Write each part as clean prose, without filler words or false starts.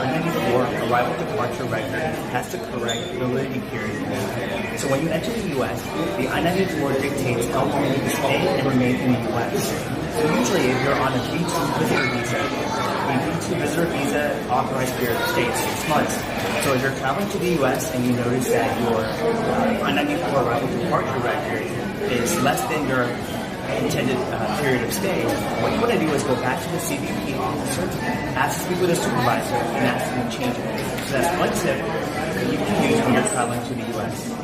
I-94 arrival departure record has to correct validity period. So when you enter the U.S., the I-94 dictates how long you can stay and remain in the U.S. So usually if you're on a B2 visitor visa, a B2 visitor visa authorized period of stay is 6 months. So if you're traveling to the U.S. and you notice that your I-94 arrival departure record is less than your intended period of stay, what you want to do is go back to the CBP officer, ask to speak with a supervisor, and ask them to change it. So that's one tip that you can use when you're traveling to the U.S.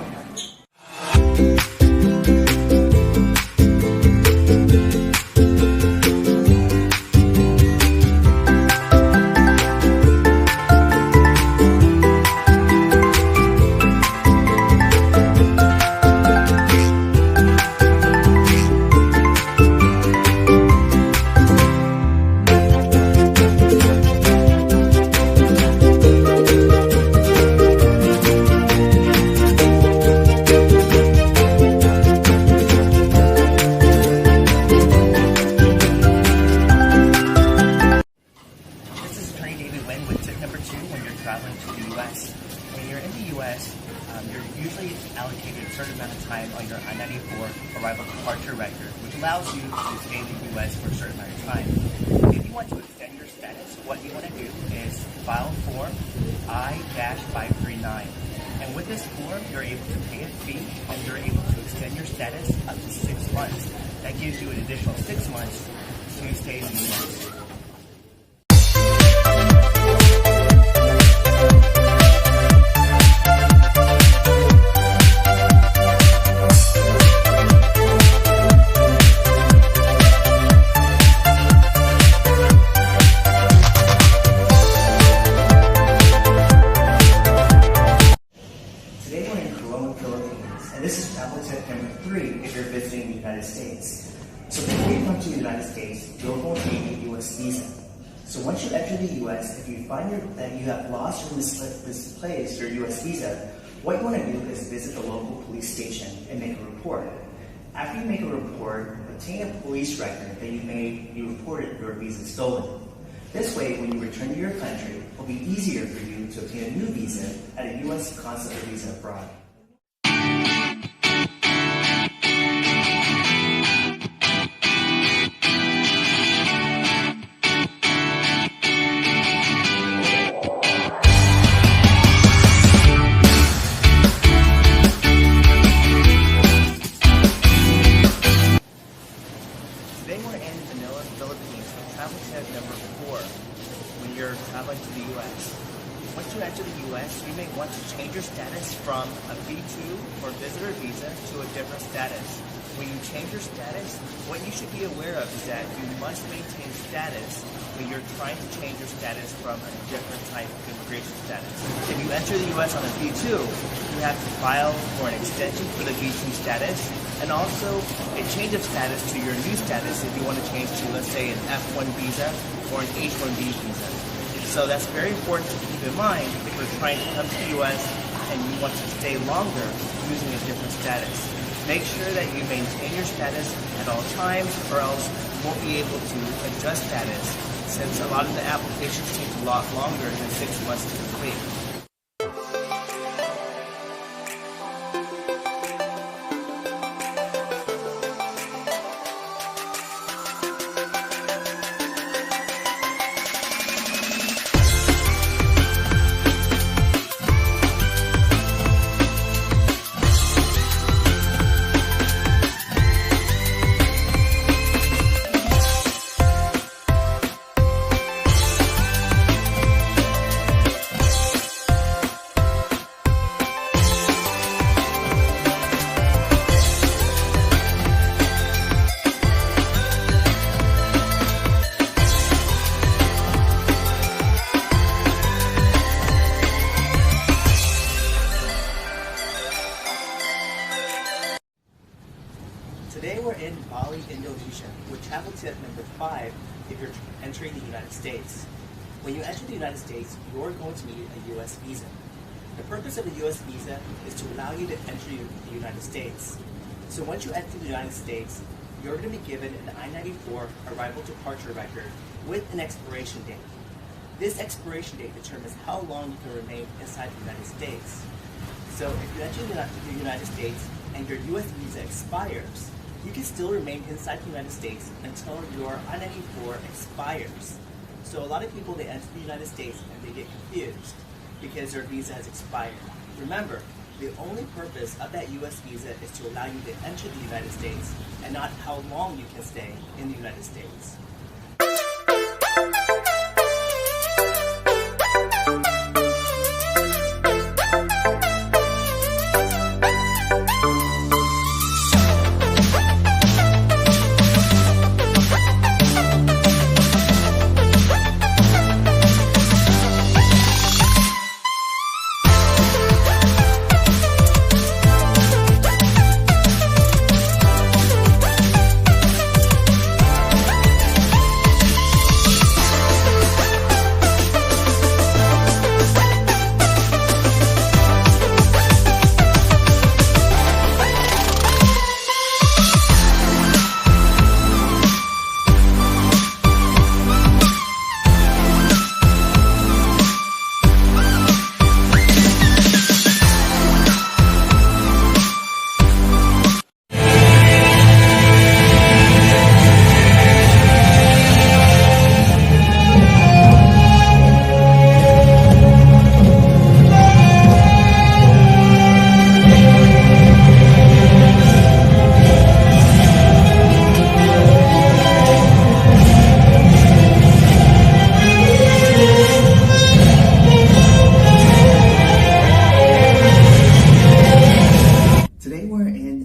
Traveling to the U.S. When you're in the U.S., you're usually allocated a certain amount of time on your I-94 arrival departure record, which allows you to stay in the U.S. for a certain amount of time. If you want to extend your status, what you want to do is file form I-539. And with this form, you're able to pay a fee and you're able to extend your status up to 6 months. That gives you an additional 6 months to stay in the U.S. And this is travel tip number 3 if you're visiting the United States. So before you come to the United States, you're going to need a U.S. visa. So once you enter the U.S., if you find that you have lost or misplaced your U.S. visa, what you want to do is visit the local police station and make a report. After you make a report, obtain a police record that you reported your visa stolen. This way, when you return to your country, it will be easier for you to obtain a new visa at a U.S. consular visa abroad. Today we're in Manila, Philippines, travel tip number 4 when you're traveling to the U.S. Once you enter the U.S., you may want to change your status from a B2 or visitor visa to a different status. When you change your status, what you should be aware of is that you must maintain status when you're trying to change your status from a different type of immigration status. If you enter the U.S. on a B2, you have to file for an extension for the B2 status, and also a change of status to your new status if you want to change to, let's say, an F1 visa or an H1B visa. So that's very important to keep in mind if you're trying to come to the U.S. and you want to stay longer using a different status. Make sure that you maintain your status at all times, or else you won't be able to adjust status, since a lot of the applications take a lot longer than 6 months to complete. Today we're in Bali, Indonesia, with travel tip number 5 if you're entering the United States. When you enter the United States, you're going to need a U.S. visa. The purpose of a U.S. visa is to allow you to enter the United States. So once you enter the United States, you're going to be given an I-94 arrival departure record with an expiration date. This expiration date determines how long you can remain inside the United States. So if you enter the United States and your U.S. visa expires, you can still remain inside the United States until your I-94 expires. So a lot of people, they enter the United States and they get confused because their visa has expired. Remember, the only purpose of that U.S. visa is to allow you to enter the United States and not how long you can stay in the United States.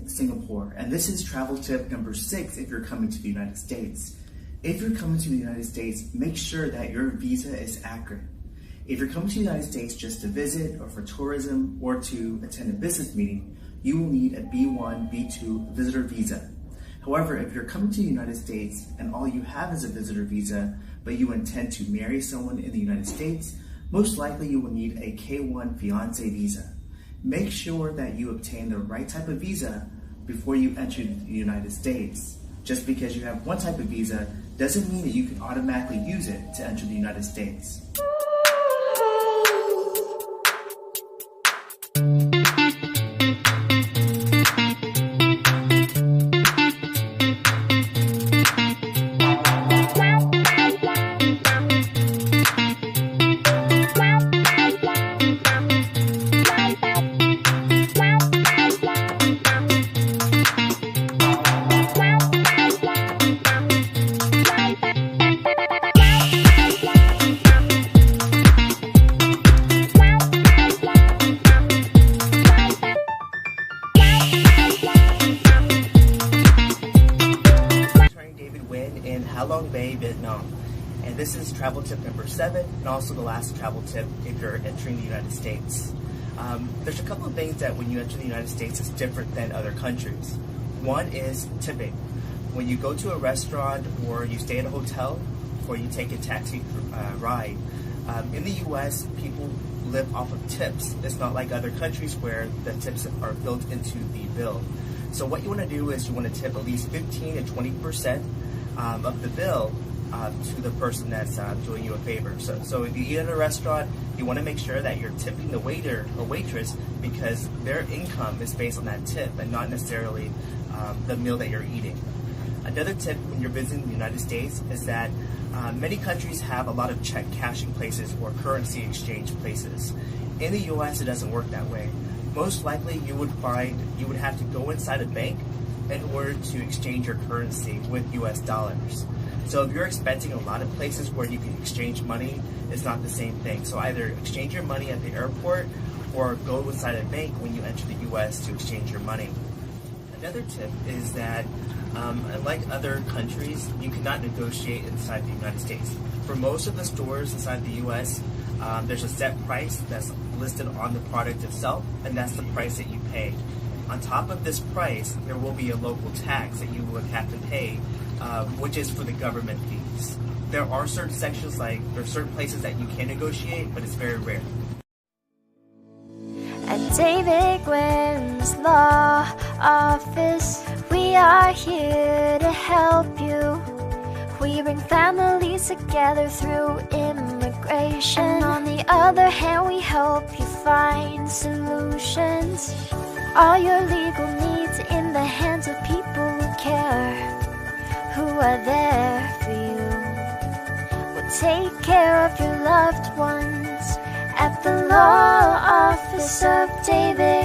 Singapore, and this is travel tip number 6 if you're coming to the United States. If you're coming to the United States, make sure that your visa is accurate. If you're coming to the United States just to visit or for tourism or to attend a business meeting, you will need a B1, B2 visitor visa. However, if you're coming to the United States and all you have is a visitor visa, but you intend to marry someone in the United States, most likely you will need a K1 fiancé visa. Make sure that you obtain the right type of visa before you enter the United States. Just because you have one type of visa doesn't mean that you can automatically use it to enter the United States. Halong Bay, Vietnam. And this is travel tip number 7 and also the last travel tip if you're entering the United States. There's a couple of things that when you enter the United States is different than other countries. One is tipping. When you go to a restaurant or you stay at a hotel or you take a taxi ride, in the US people live off of tips. It's not like other countries where the tips are built into the bill. So what you want to do is you want to tip at least 15 to 20% of the bill to the person that's doing you a favor. So if you eat at a restaurant, you want to make sure that you're tipping the waiter or waitress because their income is based on that tip and not necessarily the meal that you're eating. Another tip when you're visiting the United States is that many countries have a lot of check cashing places or currency exchange places. In the US, it doesn't work that way. Most likely you would have to go inside a bank in order to exchange your currency with US dollars. So if you're expecting a lot of places where you can exchange money, it's not the same thing. So either exchange your money at the airport or go inside a bank when you enter the US to exchange your money. Another tip is that unlike other countries, you cannot negotiate inside the United States. For most of the stores inside the US, there's a set price that's listed on the product itself, and that's the price that you pay. On top of this price, there will be a local tax that you would have to pay, which is for the government fees. There are certain sections, there are certain places that you can negotiate, but it's very rare. At David Gwynn's Law Office, we are here to help you We bring families together through immigration. And on the other hand, we help you find solutions. All your legal needs in the hands of people who care, who are there for you. We'll take care of your loved ones at the law office of David